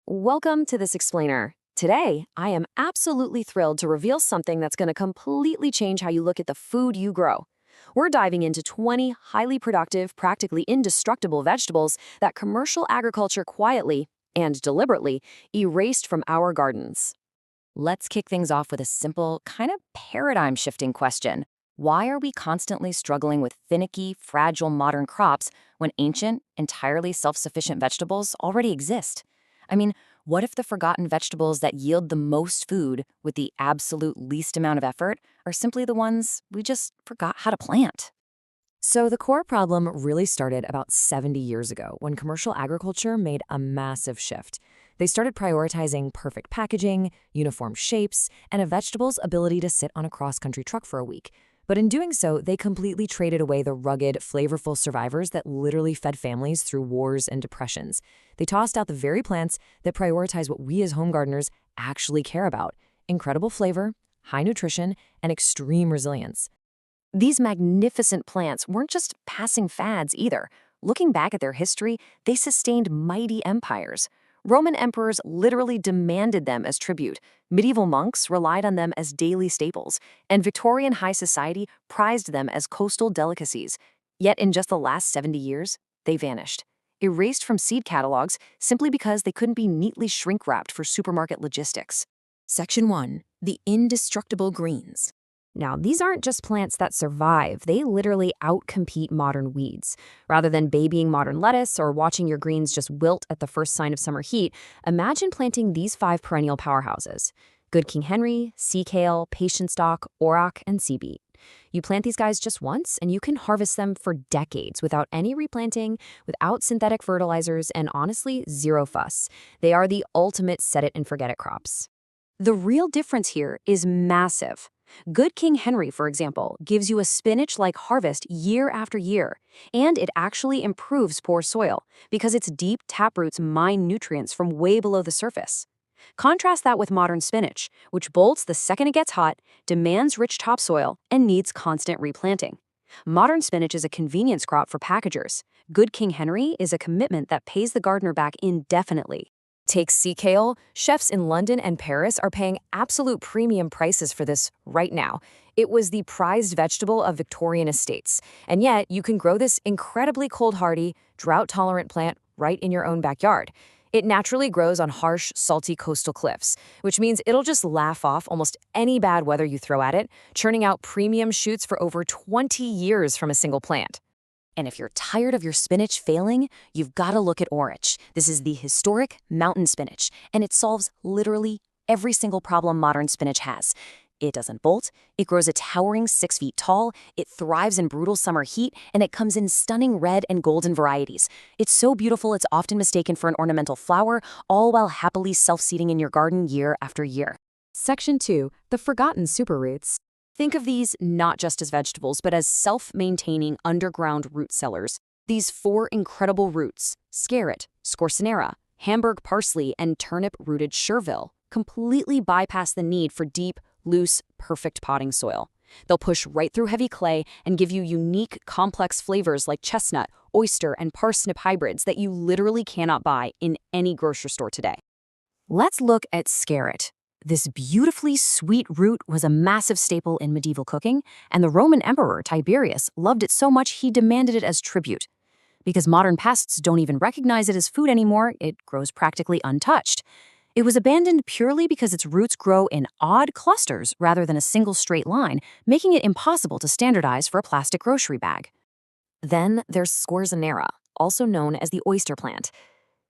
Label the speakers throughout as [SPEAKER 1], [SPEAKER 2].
[SPEAKER 1] Welcome to this explainer. Today, I am absolutely thrilled to reveal something that's going to completely change how you look at the food you grow. We're diving into 20 highly productive, practically indestructible vegetables that commercial agriculture quietly and deliberately erased from our gardens. Let's kick things off with a simple, kind of paradigm-shifting question. Why are we constantly struggling with finicky, fragile modern crops when ancient, entirely self-sufficient vegetables already exist? I mean, what if the forgotten vegetables that yield the most food with the absolute least amount of effort are simply the ones we just forgot how to plant? So the core problem really started about 70 years ago when commercial agriculture made a massive shift. They started prioritizing perfect packaging, uniform shapes, and a vegetable's ability to sit on a cross-country truck for a week. But in doing so, they completely traded away the rugged, flavorful survivors that literally fed families through wars and depressions. They tossed out the very plants that prioritize what we as home gardeners actually care about: incredible flavor, high nutrition, and extreme resilience. These magnificent plants weren't just passing fads either. Looking back at their history, they sustained mighty empires. Roman emperors literally demanded them as tribute. Medieval monks relied on them as daily staples, and Victorian high society prized them as coastal delicacies. Yet in just the last 70 years, they vanished, erased from seed catalogs simply because they couldn't be neatly shrink-wrapped for supermarket logistics. Section 1. The Indestructible Greens. Now, these aren't just plants that survive, they literally outcompete modern weeds. Rather than babying modern lettuce or watching your greens just wilt at the first sign of summer heat, imagine planting these 5 perennial powerhouses: Good King Henry, sea kale, patience stock, auroch, and sea beet. You plant these guys just once, and you can harvest them for decades without any replanting, without synthetic fertilizers, and honestly, zero fuss. They are the ultimate set-it-and-forget-it crops. The real difference here is massive. Good King Henry, for example, gives you a spinach-like harvest year after year, and it actually improves poor soil because its deep taproots mine nutrients from way below the surface. Contrast that with modern spinach, which bolts the second it gets hot, demands rich topsoil, and needs constant replanting. Modern spinach is a convenience crop for packagers. Good King Henry is a commitment that pays the gardener back indefinitely. Take sea kale. Chefs in London and Paris are paying absolute premium prices for this right now. It was the prized vegetable of Victorian estates, and yet you can grow this incredibly cold-hardy, drought-tolerant plant right in your own backyard. It naturally grows on harsh, salty coastal cliffs, which means it'll just laugh off almost any bad weather you throw at it, churning out premium shoots for over 20 years from a single plant. And if you're tired of your spinach failing, you've got to look at Orich. This is the historic mountain spinach, and it solves literally every single problem modern spinach has. It doesn't bolt, it grows a towering 6 feet tall, it thrives in brutal summer heat, and it comes in stunning red and golden varieties. It's so beautiful it's often mistaken for an ornamental flower, all while happily self-seeding in your garden year after year. Section 2. The Forgotten Superroots. Think of these not just as vegetables, but as self-maintaining underground root cellars. These 4 incredible roots, scarlet, scorsonera, Hamburg parsley, and turnip-rooted chervil, completely bypass the need for deep, loose, perfect potting soil. They'll push right through heavy clay and give you unique, complex flavors like chestnut, oyster, and parsnip hybrids that you literally cannot buy in any grocery store today. Let's look at scarlet. This beautifully sweet root was a massive staple in medieval cooking, and the Roman Emperor Tiberius loved it so much he demanded it as tribute. Because modern pests don't even recognize it as food anymore, it grows practically untouched. It was abandoned purely because its roots grow in odd clusters rather than a single straight line, making it impossible to standardize for a plastic grocery bag. Then there's scorzonera, also known as the oyster plant.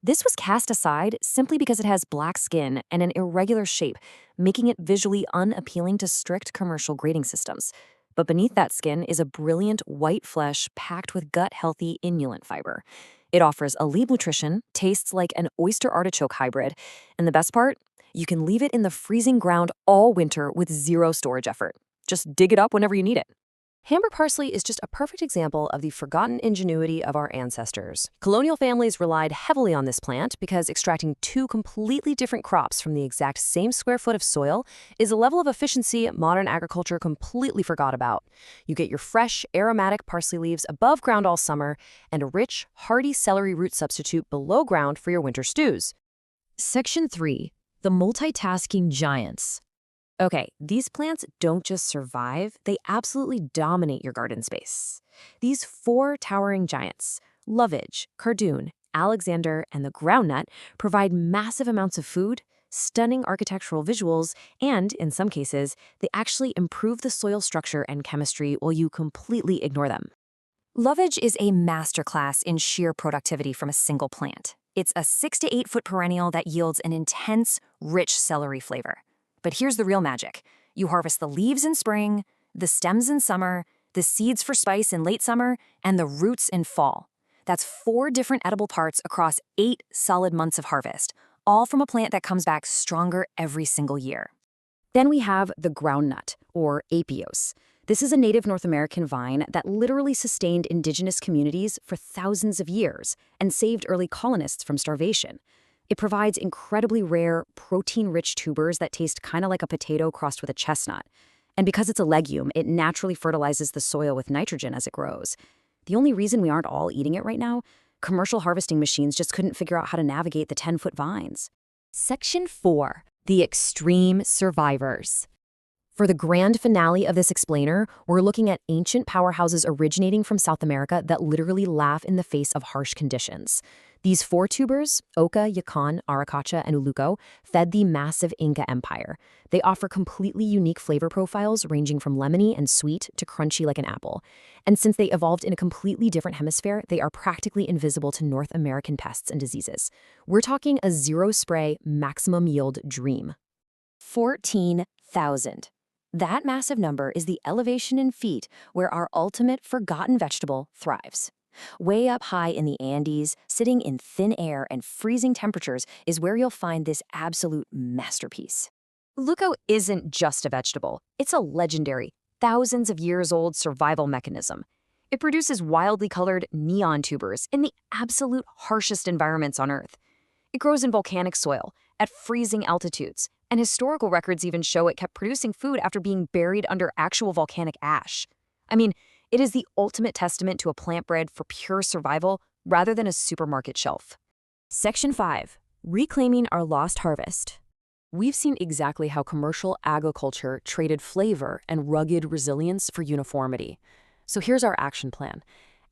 [SPEAKER 1] This was cast aside simply because it has black skin and an irregular shape, making it visually unappealing to strict commercial grading systems. But beneath that skin is a brilliant white flesh packed with gut-healthy inulin fiber. It offers elite nutrition, tastes like an oyster artichoke hybrid, and the best part? You can leave it in the freezing ground all winter with zero storage effort. Just dig it up whenever you need it. Hamburg parsley is just a perfect example of the forgotten ingenuity of our ancestors. Colonial families relied heavily on this plant because extracting 2 completely different crops from the exact same square foot of soil is a level of efficiency modern agriculture completely forgot about. You get your fresh, aromatic parsley leaves above ground all summer and a rich, hearty celery root substitute below ground for your winter stews. Section 3. The multitasking giants. Okay, these plants don't just survive, they absolutely dominate your garden space. These four towering giants, lovage, cardoon, Alexander, and the groundnut, provide massive amounts of food, stunning architectural visuals, and, in some cases, they actually improve the soil structure and chemistry while you completely ignore them. Lovage is a masterclass in sheer productivity from a single plant. It's a 6 to 8 foot perennial that yields an intense, rich celery flavor. But here's the real magic. You harvest the leaves in spring, the stems in summer, the seeds for spice in late summer, and the roots in fall. That's 4 different edible parts across 8 solid months of harvest, all from a plant that comes back stronger every single year. Then we have the groundnut, or Apios. This is a native North American vine that literally sustained indigenous communities for thousands of years and saved early colonists from starvation. It provides incredibly rare, protein-rich tubers that taste kind of like a potato crossed with a chestnut. And because it's a legume, it naturally fertilizes the soil with nitrogen as it grows. The only reason we aren't all eating it right now, commercial harvesting machines just couldn't figure out how to navigate the 10-foot vines. Section 4. The extreme survivors. For the grand finale of this explainer, we're looking at ancient powerhouses originating from South America that literally laugh in the face of harsh conditions. These 4 tubers, Oca, Yacon, Aracacha, and Uluco, fed the massive Inca Empire. They offer completely unique flavor profiles ranging from lemony and sweet to crunchy like an apple. And since they evolved in a completely different hemisphere, they are practically invisible to North American pests and diseases. We're talking a zero-spray, maximum yield dream. 14,000. That massive number is the elevation in feet where our ultimate forgotten vegetable thrives. Way up high in the Andes, sitting in thin air and freezing temperatures is where you'll find this absolute masterpiece. Uluco isn't just a vegetable. It's a legendary, thousands of years old survival mechanism. It produces wildly colored neon tubers in the absolute harshest environments on Earth. It grows in volcanic soil, at freezing altitudes, and historical records even show it kept producing food after being buried under actual volcanic ash. I mean, it is the ultimate testament to a plant bred for pure survival rather than a supermarket shelf. Section 5. Reclaiming our lost harvest. We've seen exactly how commercial agriculture traded flavor and rugged resilience for uniformity. So here's our action plan.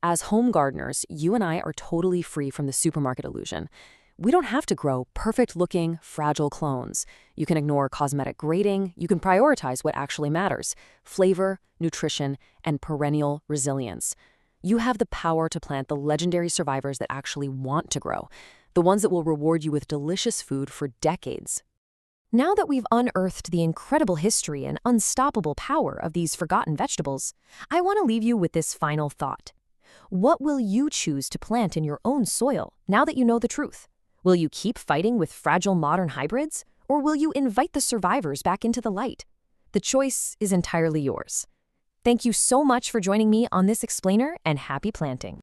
[SPEAKER 1] As home gardeners, you and I are totally free from the supermarket illusion. We don't have to grow perfect-looking, fragile clones. You can ignore cosmetic grading. You can prioritize what actually matters: flavor, nutrition, and perennial resilience. You have the power to plant the legendary survivors that actually want to grow, the ones that will reward you with delicious food for decades. Now that we've unearthed the incredible history and unstoppable power of these forgotten vegetables, I want to leave you with this final thought. What will you choose to plant in your own soil now that you know the truth? Will you keep fighting with fragile modern hybrids, or will you invite the survivors back into the light? The choice is entirely yours. Thank you so much for joining me on this explainer, and happy planting.